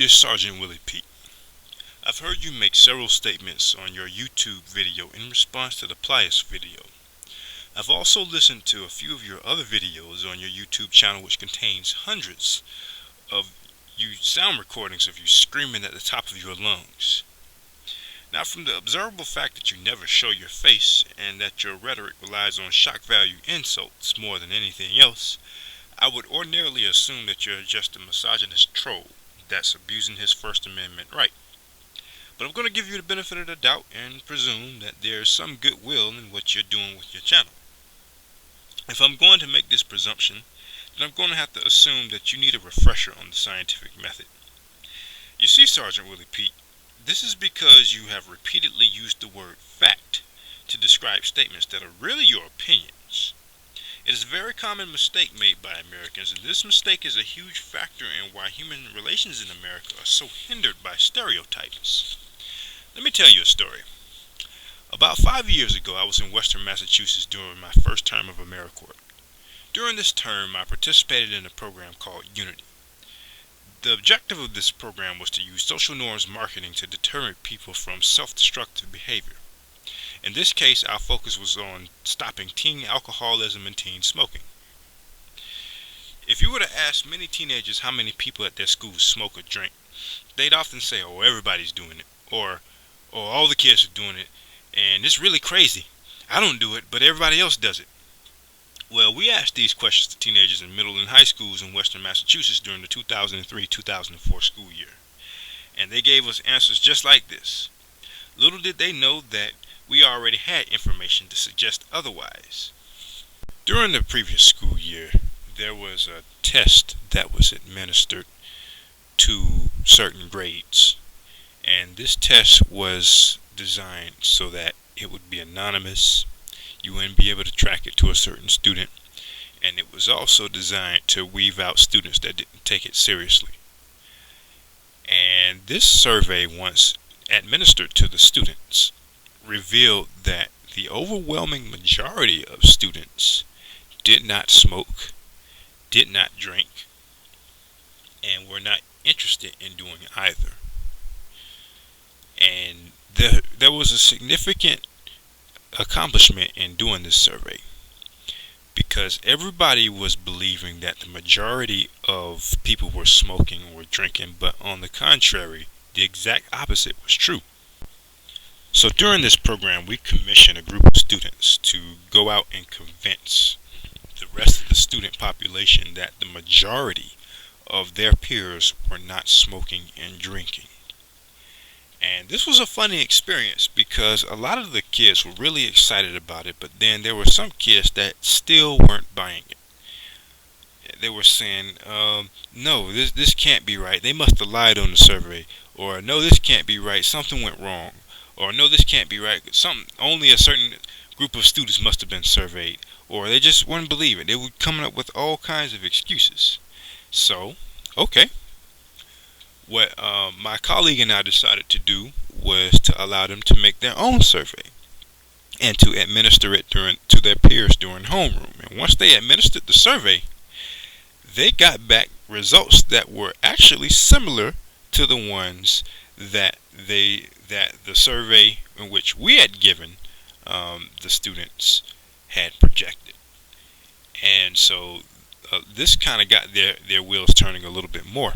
Dear Sergeant Willie Pete, I've heard you make several statements on your YouTube video in response to the Plius video. I've also listened to a few of your other videos on your YouTube channel, which contains hundreds of sound recordings of you screaming at the top of your lungs. Now, from the observable fact that you never show your face and that your rhetoric relies on shock value insults more than anything else, I would ordinarily assume that you're just a misogynist troll that's abusing his First Amendment right. But I'm going to give you the benefit of the doubt and presume that there's some goodwill in what you're doing with your channel. If I'm going to make this presumption, then I'm going to have to assume that you need a refresher on the scientific method. You see, Sergeant Willie Pete, this is because you have repeatedly used the word fact to describe statements that are really your opinions. It is a very common mistake made by Americans, and this mistake is a huge factor in why human relations in America are so hindered by stereotypes. Let me tell you a story. About 5 years ago, I was in Western Massachusetts during my first term of AmeriCorps. During this term, I participated in a program called Unity. The objective of this program was to use social norms marketing to deter people from self-destructive behavior. In this case, our focus was on stopping teen alcoholism and teen smoking. If you were to ask many teenagers how many people at their schools smoke or drink, they'd often say, "Oh, everybody's doing it," or all the kids are doing it, and it's really crazy. I don't do it, but everybody else does it. Well, we asked these questions to teenagers in middle and high schools in Western Massachusetts during the 2003-2004 school year, and they gave us answers just like this. Little did they know that we already had information to suggest otherwise. During the previous school year, there was a test that was administered to certain grades, and this test was designed so that it would be anonymous. You wouldn't be able to track it to a certain student, and it was also designed to weed out students that didn't take it seriously. And this survey, once administered to the students, revealed that the overwhelming majority of students did not smoke, did not drink, and were not interested in doing either. And there was a significant accomplishment in doing this survey, because everybody was believing that the majority of people were smoking or drinking, but on the contrary, the exact opposite was true. So during this program, we commissioned a group of students to go out and convince the rest of the student population that the majority of their peers were not smoking and drinking. And this was a funny experience because a lot of the kids were really excited about it, but then there were some kids that still weren't buying it. They were saying, no, this can't be right. They must have lied on the survey. Or, no, this can't be right. Something went wrong. Or, no, this can't be right. Only a certain group of students must have been surveyed. Or they just wouldn't believe it. They were coming up with all kinds of excuses. So, okay. What my colleague and I decided to do was to allow them to make their own survey and to administer it to their peers during homeroom. And once they administered the survey, they got back results that were actually similar to the ones that the survey in which we had given the students had projected. And so this kind of got their wheels turning a little bit more.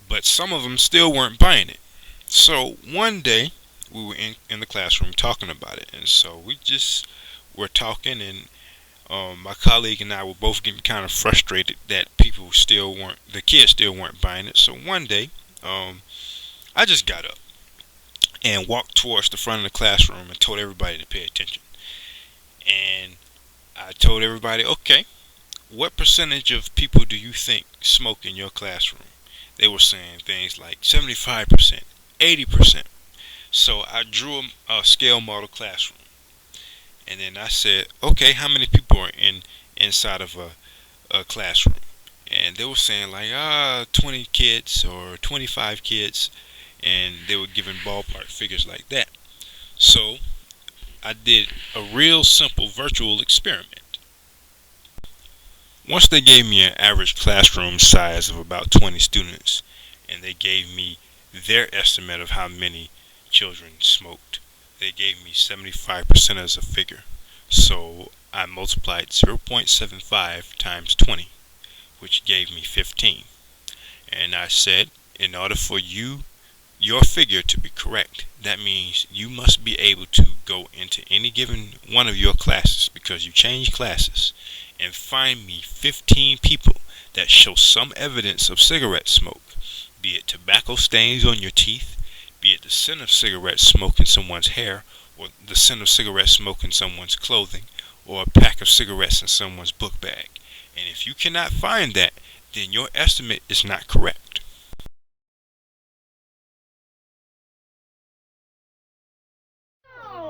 But some of them still weren't buying it. So one day we were in the classroom talking about it, and so we just were talking, and my colleague and I were both getting kind of frustrated that the kids still weren't buying it. So one day, I just got up and walked towards the front of the classroom and told everybody to pay attention. And I told everybody, okay, what percentage of people do you think smoke in your classroom? They were saying things like 75%, 80%. So I drew a scale model classroom. And then I said, okay, how many people are inside of a classroom? And they were saying like 20 kids or 25 kids. And they were giving ballpark figures like that. So I did a real simple virtual experiment. Once they gave me an average classroom size of about 20 students, and they gave me their estimate of how many children smoked. They gave me 75% as a figure. So I multiplied 0.75 times 20, which gave me 15. And I said, in order for your figure to be correct, that means you must be able to go into any given one of your classes, because you change classes, and find me 15 people that show some evidence of cigarette smoke, be it tobacco stains on your teeth, be it the scent of cigarette smoke in someone's hair, or the scent of cigarette smoke in someone's clothing, or a pack of cigarettes in someone's book bag. And if you cannot find that, then your estimate is not correct.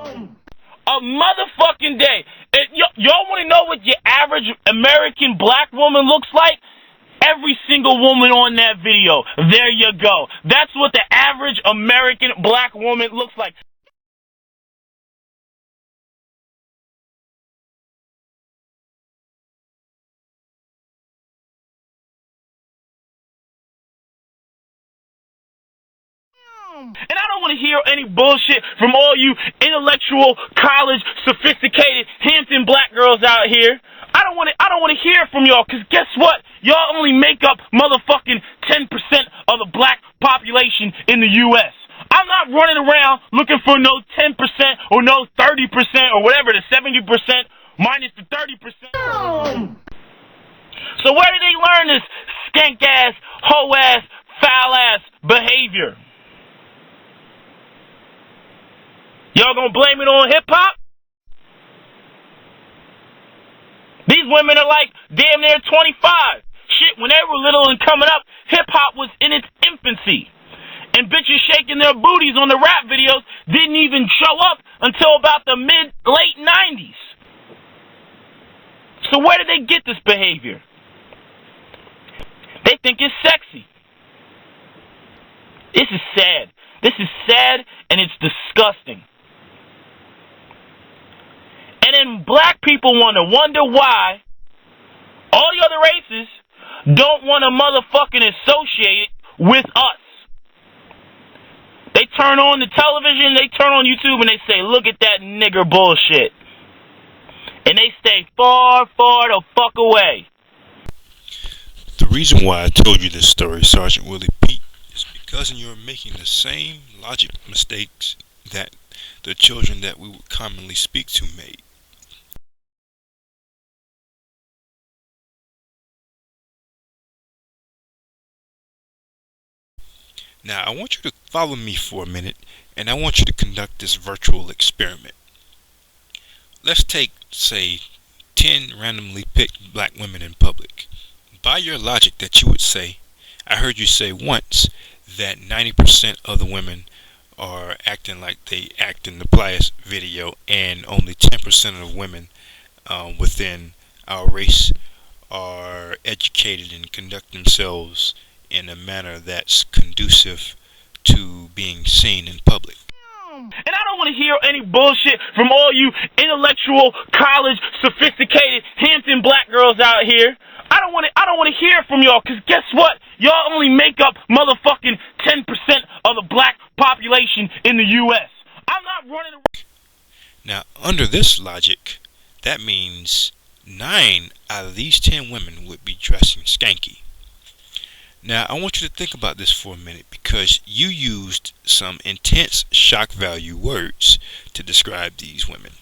A motherfucking day. Y'all want to know what your average American black woman looks like? Every single woman on that video. There you go. That's what the average American black woman looks like. And I don't want to hear any bullshit from all you intellectual, college, sophisticated Hampton black girls out here. I don't want to hear from y'all, because guess what? Y'all only make up motherfucking 10% of the black population in the U.S. I'm not running around looking for no 10% or no 30% or whatever, the 70% minus the 30%. So where did they learn this skank-ass, hoe-ass, foul-ass behavior? Y'all gonna blame it on hip-hop? These women are like damn near 25. Shit, when they were little and coming up, hip-hop was in its infancy. And bitches shaking their booties on the rap videos didn't even show up until about the late 90s. So where did they get this behavior? They think it's sexy. This is sad. This is sad, and it's disgusting. And then black people want to wonder why all the other races don't want to motherfucking associate with us. They turn on the television, they turn on YouTube, and they say, look at that nigger bullshit. And they stay far, far the fuck away. The reason why I told you this story, Sergeant Willie Pete, is because you're making the same logic mistakes that the children that we would commonly speak to made. Now, I want you to follow me for a minute, and I want you to conduct this virtual experiment. Let's take, say, 10 randomly picked black women in public. By your logic that you would say, I heard you say once that 90% of the women are acting like they act in the Pliers video, and only 10% of women within our race are educated and conduct themselves in a manner that's conducive to being seen in public. And I don't want to hear any bullshit from all you intellectual, college, sophisticated Hampton black girls out here. I don't want to hear from y'all, because guess what? Y'all only make up motherfucking 10% of the black population in the U.S. I'm not running around. Now, under this logic, that means 9 out of these 10 women would be dressing skanky. Now, I want you to think about this for a minute, because you used some intense shock value words to describe these women.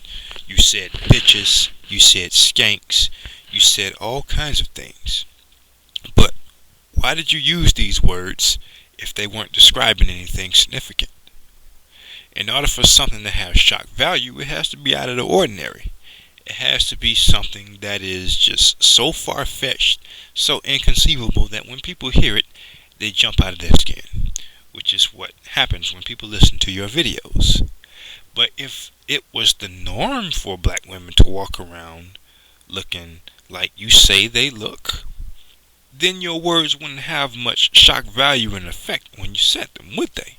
You said bitches, you said skanks, you said all kinds of things. But why did you use these words if they weren't describing anything significant? In order for something to have shock value, it has to be out of the ordinary. It has to be something that is just so far-fetched, so inconceivable, that when people hear it, they jump out of their skin, which is what happens when people listen to your videos. But if it was the norm for black women to walk around looking like you say they look, then your words wouldn't have much shock value and effect when you said them, would they?